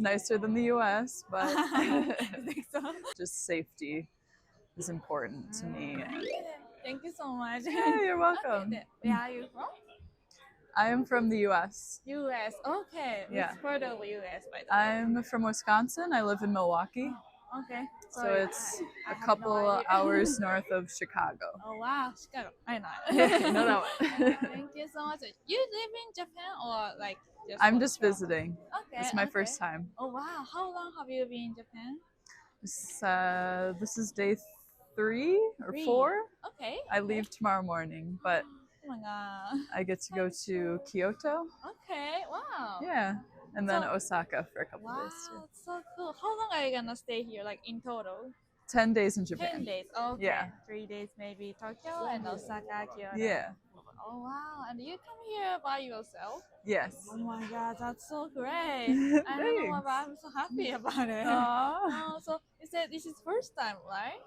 Nicer than the US, but I think so. just safety is important to me. Thank you so much. Yeah, you're welcome. Okay, where are you from? I am from the US. US. Okay. Yeah. Which part of US, by the way? I'm from Wisconsin. I live in Milwaukee. Okay. So Sorry, it's I a have couple no idea. hours north of Chicago. Oh wow, Chicago. I know. No, that one. Thank you so much. You live in Japan or like just I'm for just travel? visiting. Okay. It's my okay. first time. Oh wow, how long have you been in Japan? This is day 3 or 4. Okay. I leave tomorrow morning, but Oh my god. I get to go to Kyoto. Okay. Wow. Yeah. And then So- Osaka for a couple Wow, days too. it's so cool. How long are you gonna stay here? Like in total? 10 days in 10 Japan. days. Okay. Yeah. 3 days maybe Tokyo and Osaka, Kyoto. Yeah. Oh wow. And you come here by yourself? Yes. Oh my god, that's so great. I don't know, but I'm so happy about it. Aww. Oh, so you said this is first time, right?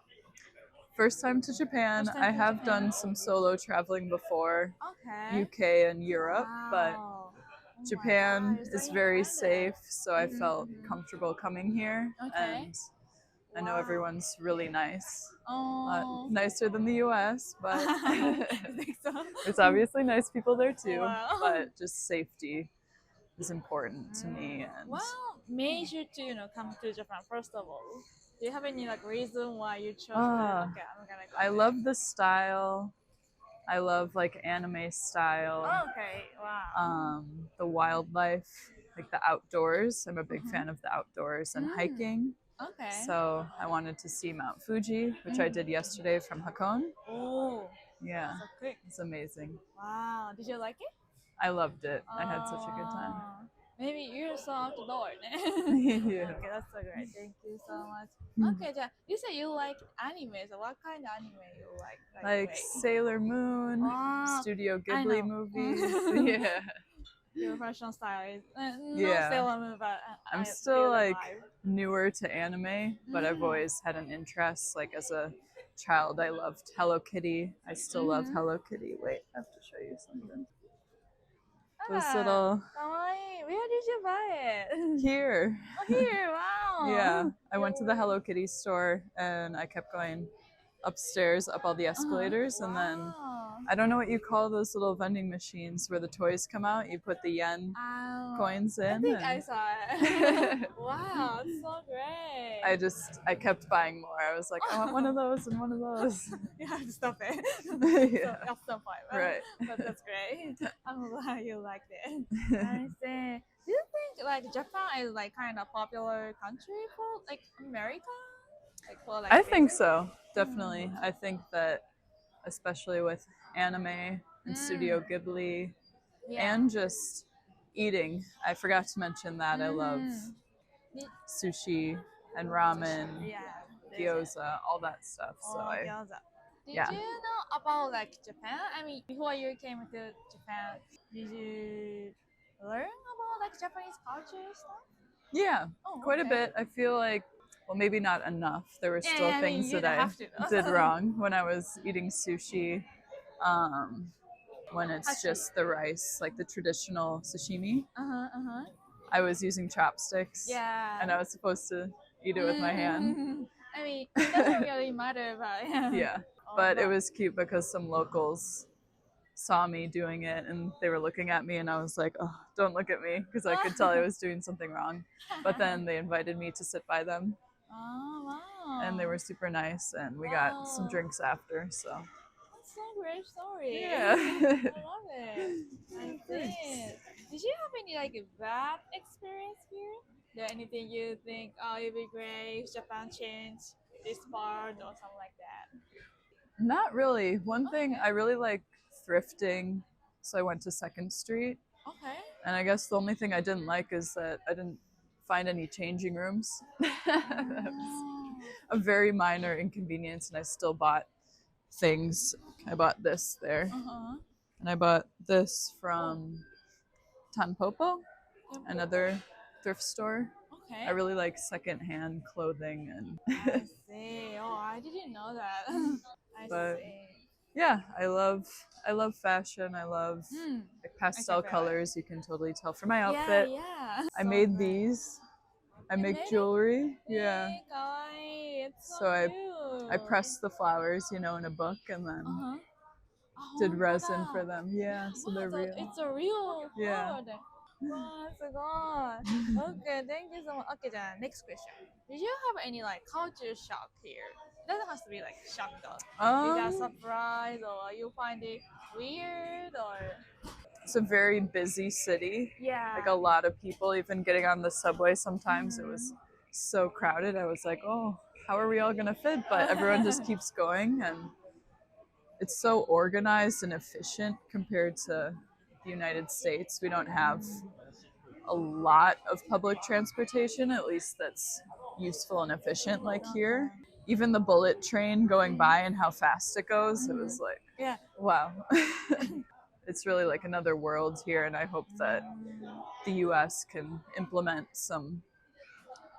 First time to Japan. First time I to have Japan. done some solo traveling before, Okay. UK and Europe, but Wow. Oh my Japan God, you're is so very independent. safe, so I felt comfortable coming here. Okay. And I know Wow. everyone's really nice. Oh. Nicer than the US, but I think so. there's obviously nice people there too. Wow. But just safety is important to me. And What made you to come to Japan first of all? Do you have any like reason why you chose to? Okay, I'm gonna go. I love the style. I love like anime style. Okay, wow. The wildlife, like the outdoors. I'm a big fan of the outdoors and hiking. Okay. So I wanted to see Mount Fuji, which I did yesterday from Hakone. Oh, Yeah, so quick. it's amazing. Wow. Did you like it? I loved it. I had such a good time. Oh, maybe you're so outdoor. Yeah. Okay, that's so great. Thank you so much. Mhm. Okay, you say you like anime. So what kind of anime you like? Like wait. Sailor Moon, Ah, Studio I Ghibli know. movies. Yeah. Your fashion style is no Yeah. Sailor Moon, but I'm I still feel the like vibe. newer to anime, but I've always had an interest. Like as a child, I loved Hello Kitty. I still love Hello Kitty. Wait, I have to show you something. This Ah, little kawaii. Where did you buy it? here. Oh, here, wow. Yeah, I went to the Hello Kitty store and I kept going upstairs up all the escalators, and then Wow. I don't know what you call those little vending machines where the toys come out. You put the yen Oh, coins in. I think I and saw it. Wow, it's so great. I kept buying more. I was like, I want one of those and one of those. You have to stop it. Yeah. So, at some point. Right. But that's great. I'm glad you liked it. I see. Do you think like Japan is like kind of popular country for like America? Like for like I think reasons? so, definitely. I think that especially with anime and Studio Ghibli Yeah. and just eating. I forgot to mention that I love Did- sushi and ramen, yeah. there's gyoza, all that stuff. So Oh, I gyoza. Did yeah. you know about like Japan? I mean, before you came to Japan, did you learn about like Japanese culture stuff? yeah, Oh, quite a okay. bit. I feel like, well, maybe not enough. There were still Yeah, I mean, things you that don't I have to, no? did wrong when I was eating sushi. When it's just the rice, like the traditional sashimi, I was using chopsticks. Yeah. And I was supposed to eat it with my hand. I mean, it doesn't really matter, but Yeah. Oh, But it was cute because some locals saw me doing it and they were looking at me and I was like, oh, don't look at me, because I could tell I was doing something wrong. But then they invited me to sit by them Oh wow. and they were super nice and we got some Wow. drinks after. So That's so great story. yeah. I love it. I see. Did you have any like bad experience here? Is there anything you think, oh, it'd be great if Japan changed this part or something like that? Not really. One thing I really like thrifting, so I went to 2nd Street. Okay. And I guess the only thing I didn't like is that I didn't find any changing rooms. That was a very minor inconvenience, and I still bought things. I bought this there, and I bought this from Tanpopo, another thrift store. Okay. I really like secondhand clothing, and I see. Oh, I didn't know that. I But- see. yeah, I love fashion. I love like pastel Okay, fair. colors. You can totally tell from my outfit. Yeah, yeah. I So made great. these I make jewelry. Yeah. かわいい。It's So so I cute. pressed the flowers, in a book and then did resin for them. Yeah, so they're real. It's a real Yeah. flower then. わー、すごい。Okay, thank you so much. Okay, じゃあ next question. Did you have any like culture shock here? It doesn't have to be like shock though. You got surprised or you find it weird or? It's a very busy city. Yeah. Like a lot of people, even getting on the subway sometimes it was so crowded. I was like, oh, how are we all gonna fit? But everyone just keeps going and it's so organized and efficient compared to the United States. We don't have a lot of public transportation, at least that's useful and efficient like here. Even the bullet train going by and how fast it goes, it was like, Yeah. wow. It's really like another world here, and I hope that the US can implement some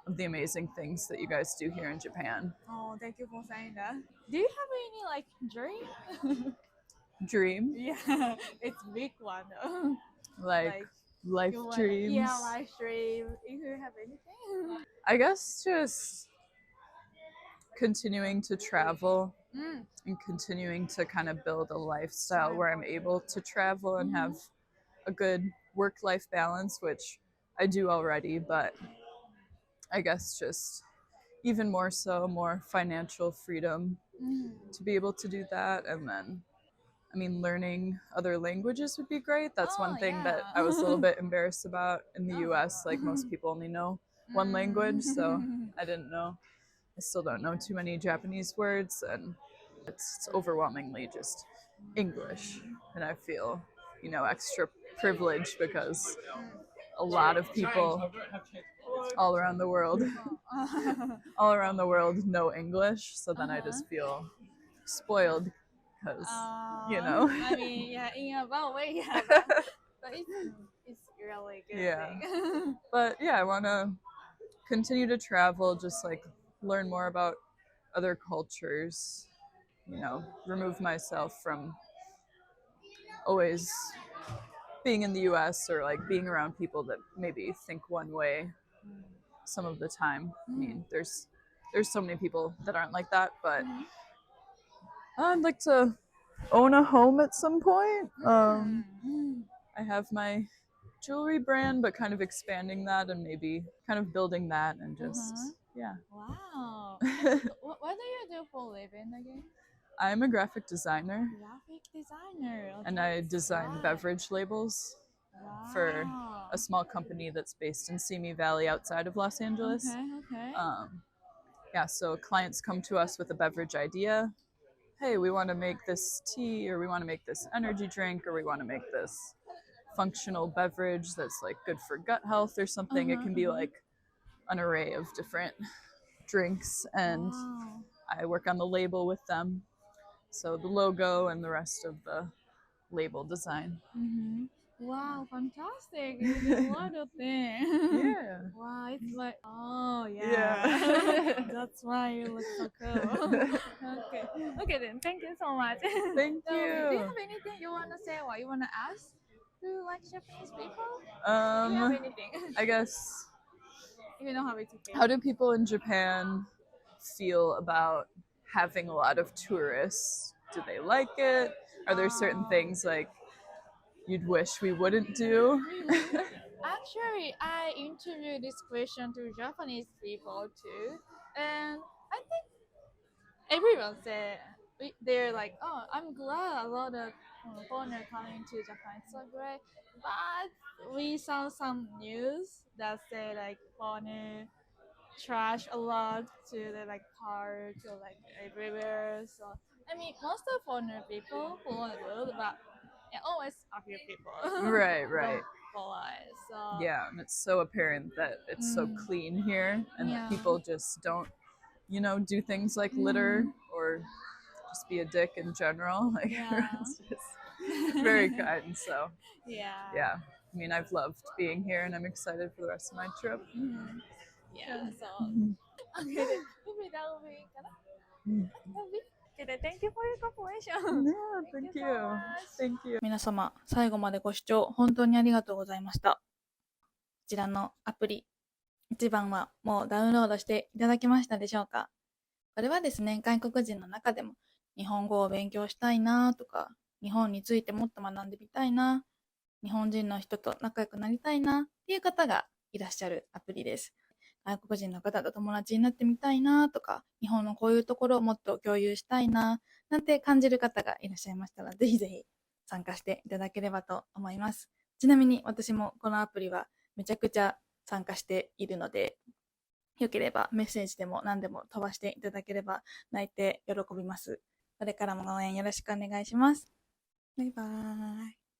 of the amazing things that you guys do here in Japan. Oh, thank you for saying that. Do you have any like dream? Dream? Yeah, it's big one though. Like life dreams? Yeah, life dream. If you have anything? I guess just continuing to travel and continuing to kind of build a lifestyle where I'm able to travel and have a good work-life balance, which I do already, but I guess just even more so, more financial freedom to be able to do that. And then, I mean, learning other languages would be great. That's one thing that I was a little bit embarrassed about in the US. Like most people only know one language, so I didn't know. I still don't know too many Japanese words, and it's overwhelmingly just English. And I feel, extra privileged because a lot of people all around the world know English. So then I just feel spoiled because, I mean, yeah, in a bad way, yeah. But it's really good. Yeah. Thing. But yeah, I want to continue to travel, just like learn more about other cultures, remove myself from always being in the US or like being around people that maybe think one way some of the time. I mean, there's so many people that aren't like that, but I'd like to own a home at some point. I have my jewelry brand, but kind of expanding that and maybe kind of building that and just, yeah. Wow. What do you do for a living again? I'm a graphic designer. Graphic designer. Okay. And I design beverage labels for a small company that's based in Simi Valley outside of Los Angeles. Okay. Yeah, so clients come to us with a beverage idea. Hey, we want to make this tea, or we want to make this energy drink, or we want to make this functional beverage that's like good for gut health or something. It can be like an array of different drinks, and I work on the label with them. So the logo and the rest of the label design. Wow, fantastic. You do a lot of things. Yeah. Wow, it's like, oh, yeah. That's why you look so cool. Okay, then. Thank you so much. Thank Do you you. have anything you want to say or you want to ask to like Japanese people? Do you have anything? I guess, If you don't have it, it's okay. how do people in Japan feel about having a lot of tourists? Do they like it? Are there certain things like you'd wish we wouldn't do? Actually, I interviewed this question to Japanese people too, and I think everyone said they're like, "Oh, I'm glad a lot of foreigners coming to Japan. It's so great." But we saw some news that say like foreigners trash a lot to the like park or like everywhere. So I mean, most of foreigner people follow the rule, but always a few people. Right. don't follow it. So Yeah, and it's so apparent that it's so clean here and that people just don't, do things like litter or just be a dick in general. Like, it's just very kind. So, yeah. I mean, I've loved being here and I'm excited for the rest of my trip. Yeah, so okay, maybe that will be Okay, thank you for your cooperation. Yeah, thank you. Thank you. 皆様、最後までご視聴本当にありがとうございました。こちらのアプリ、一番はもうダウンロードしていただけましたでしょうか？これはですね、外国人の中でも日本語を勉強したいなとか、日本についてもっと学んでみたいな、日本人の人と仲良くなりたいなっていう方がいらっしゃるアプリです。外国人の方と友達になってみたいなとか、日本のこういうところをもっと共有したいななんて感じる方がいらっしゃいましたら、ぜひぜひ参加していただければと思います。ちなみに私もこのアプリはめちゃくちゃ参加しているので、よければメッセージでも何でも飛ばしていただければ泣いて喜びます。これからも応援よろしくお願いします。バイバーイ。